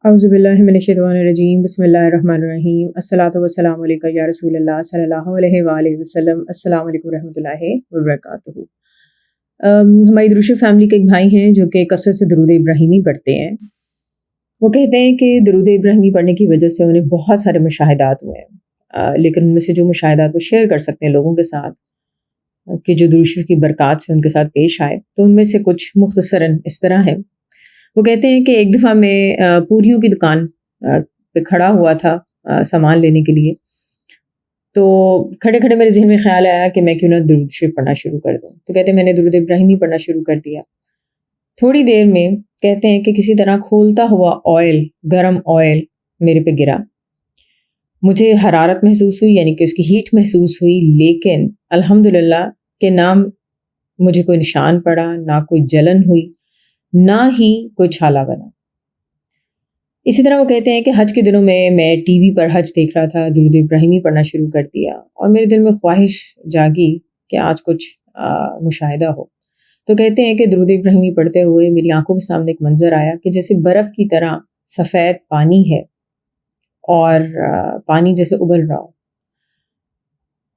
اعوذ باللہ من الشیطان الرجیم بسم اللہ الرحمن الرحیم الصلاۃ والسلام علیکہ یا رسول اللہ صلی اللہ علیہ وآلہ وسلم۔ السلام علیکم ورحمۃ اللہ وبرکاتہ۔ ہماری درود شریف فیملی کے ایک بھائی ہیں جو کہ کثرت سے درود ابراہیمی پڑھتے ہیں۔ وہ کہتے ہیں کہ درود ابراہیمی پڑھنے کی وجہ سے انہیں بہت سارے مشاہدات ہوئے ہیں، لیکن ان میں سے جو مشاہدات وہ شیئر کر سکتے ہیں لوگوں کے ساتھ کہ جو درود شریف کی برکات سے ان کے ساتھ پیش آئے، تو ان میں سے کچھ مختصراً اس طرح ہے۔ وہ کہتے ہیں کہ ایک دفعہ میں پوریوں کی دکان پہ کھڑا ہوا تھا سامان لینے کے لیے، تو کھڑے کھڑے میرے ذہن میں خیال آیا کہ میں کیوں نہ درود شریف پڑھنا شروع کر دوں۔ تو کہتے ہیں میں نے درود ابراہیمی پڑھنا شروع کر دیا۔ تھوڑی دیر میں کہتے ہیں کہ کسی طرح کھولتا ہوا آئل، گرم آئل میرے پہ گرا۔ مجھے حرارت محسوس ہوئی، یعنی کہ اس کی ہیٹ محسوس ہوئی، لیکن الحمدللہ کہ نہ مجھے کوئی نشان پڑا، نہ کوئی جلن ہوئی، نہ ہی کوئی چھالا بنا۔ اسی طرح وہ کہتے ہیں کہ حج کے دنوں میں ٹی وی پر حج دیکھ رہا تھا، درود ابراہیمی پڑھنا شروع کر دیا، اور میرے دل میں خواہش جاگی کہ آج کچھ مشاہدہ ہو۔ تو کہتے ہیں کہ درود ابراہیمی پڑھتے ہوئے میری آنکھوں کے سامنے ایک منظر آیا کہ جیسے برف کی طرح سفید پانی ہے اور پانی جیسے ابل رہا ہو۔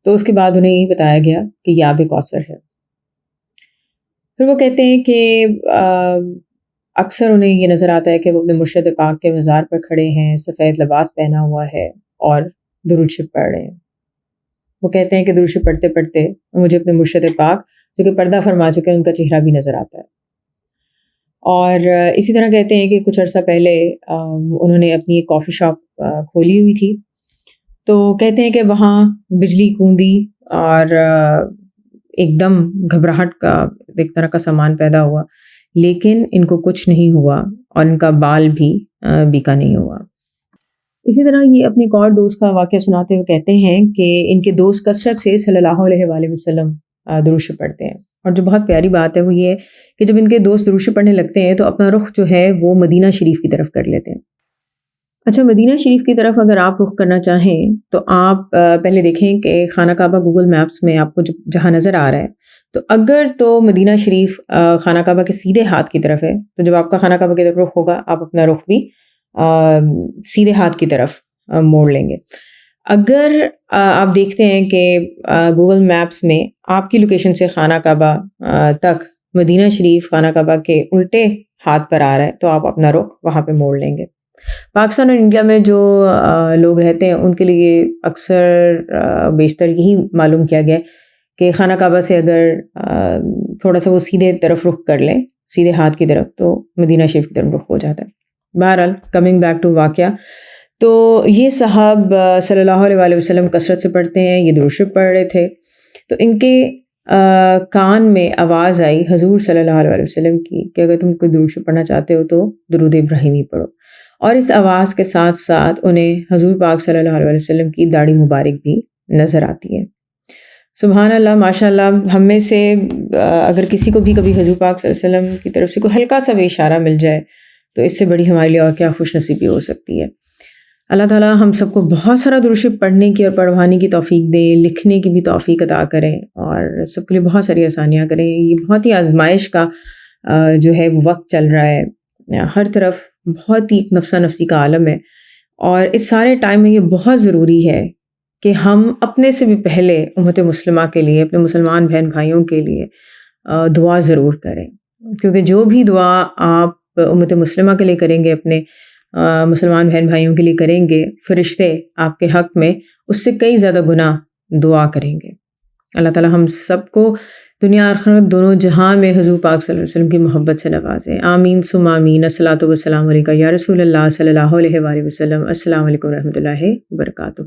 تو اس کے بعد انہیں یہی بتایا گیا کہ یہ آب کوثر ہے۔ پھر وہ کہتے ہیں کہ اکثر انہیں یہ نظر آتا ہے کہ وہ اپنے مرشد پاک کے مزار پر کھڑے ہیں، سفید لباس پہنا ہوا ہے اور درود شریف پڑھ رہے ہیں۔ وہ کہتے ہیں کہ درود شریف پڑھتے پڑھتے مجھے اپنے مرشد پاک جو کہ پردہ فرما چکے ہیں ان کا چہرہ بھی نظر آتا ہے۔ اور اسی طرح کہتے ہیں کہ کچھ عرصہ پہلے انہوں نے اپنی ایک کافی شاپ کھولی ہوئی تھی، تو کہتے ہیں کہ وہاں بجلی گوندی اور ایک دم گھبراہٹ کا ایک طرح کا سامان پیدا ہوا، لیکن ان کو کچھ نہیں ہوا اور ان کا بال بھی بیکا نہیں ہوا۔ اسی طرح یہ اپنے ایک اور دوست کا واقعہ سناتے ہوئے کہتے ہیں کہ ان کے دوست کثرت سے صلی اللہ علیہ وآلہ وسلم درود شریف پڑھتے ہیں، اور جو بہت پیاری بات ہے وہ یہ ہے کہ جب ان کے دوست درود شریف پڑھنے لگتے ہیں تو اپنا رخ جو ہے وہ مدینہ شریف کی طرف کر لیتے ہیں۔ اچھا، مدینہ شریف کی طرف اگر آپ رخ کرنا چاہیں تو آپ پہلے دیکھیں کہ خانہ کعبہ گوگل میپس میں آپ کو جہاں نظر آ رہا ہے، تو اگر تو مدینہ شریف خانہ کعبہ کے سیدھے ہاتھ کی طرف ہے، تو جب آپ کا خانہ کعبہ کی طرف رخ ہوگا آپ اپنا رخ بھی سیدھے ہاتھ کی طرف موڑ لیں گے۔ اگر آپ دیکھتے ہیں کہ گوگل میپس میں آپ کی لوکیشن سے خانہ کعبہ تک مدینہ شریف خانہ کعبہ کے الٹے ہاتھ پر آ رہا ہے، تو آپ اپنا رخ وہاں پہ موڑ لیں گے۔ پاکستان اور انڈیا میں جو لوگ رہتے ہیں ان کے لیے اکثر بیشتر یہی معلوم کیا گیا کہ خانہ کعبہ سے اگر تھوڑا سا وہ سیدھے طرف رخ کر لیں، سیدھے ہاتھ کی طرف، تو مدینہ شریف کی طرف رخ ہو جاتا ہے۔ بہرحال کمنگ بیک ٹو واقعہ، تو یہ صاحب صلی اللہ علیہ وآلہ وسلم کثرت سے پڑھتے ہیں، یہ درود شریف پڑھ رہے تھے، تو ان کے کان میں آواز آئی حضور صلی اللہ علیہ وآلہ وسلم کی کہ اگر تم کوئی درود شریف پڑھنا چاہتے ہو تو درود ابراہیمی پڑھو، اور اس آواز کے ساتھ ساتھ انہیں حضور پاک صلی اللہ علیہ وسلم کی داڑھی مبارک بھی نظر آتی ہے۔ سبحان اللہ، ماشاء اللہ، ہم میں سے اگر کسی کو بھی کبھی حضور پاک صلی اللہ علیہ وسلم کی طرف سے کوئی ہلکا سا بھی اشارہ مل جائے تو اس سے بڑی ہمارے لیے اور کیا خوش نصیبی ہو سکتی ہے۔ اللہ تعالیٰ ہم سب کو بہت سارا درود شریف پڑھنے کی اور پڑھوانے کی توفیق دے، لکھنے کی بھی توفیق عطا کریں، اور سب کے لیے بہت ساری آسانیاں کریں۔ یہ بہت ہی آزمائش کا جو ہے وہ وقت چل رہا ہے، ہر طرف بہت ہی نفسا نفسی کا عالم ہے، اور اس سارے ٹائم میں یہ بہت ضروری ہے کہ ہم اپنے سے بھی پہلے امت مسلمہ کے لیے، اپنے مسلمان بہن بھائیوں کے لیے دعا ضرور کریں، کیونکہ جو بھی دعا آپ امت مسلمہ کے لیے کریں گے، اپنے مسلمان بہن بھائیوں کے لیے کریں گے، فرشتے آپ کے حق میں اس سے کئی زیادہ گنا دعا کریں گے۔ اللہ تعالیٰ ہم سب کو دنیا آخرت دونوں جہاں میں حضور پاک صلی اللہ علیہ وسلم کی محبت سے نوازے، آمین ثم آمین۔ الصلاۃ والسلام علیکہ یا رسول اللہ صلی اللہ علیہ وآلہ وسلم۔ السلام علیکم ورحمۃ اللہ وبرکاتہ۔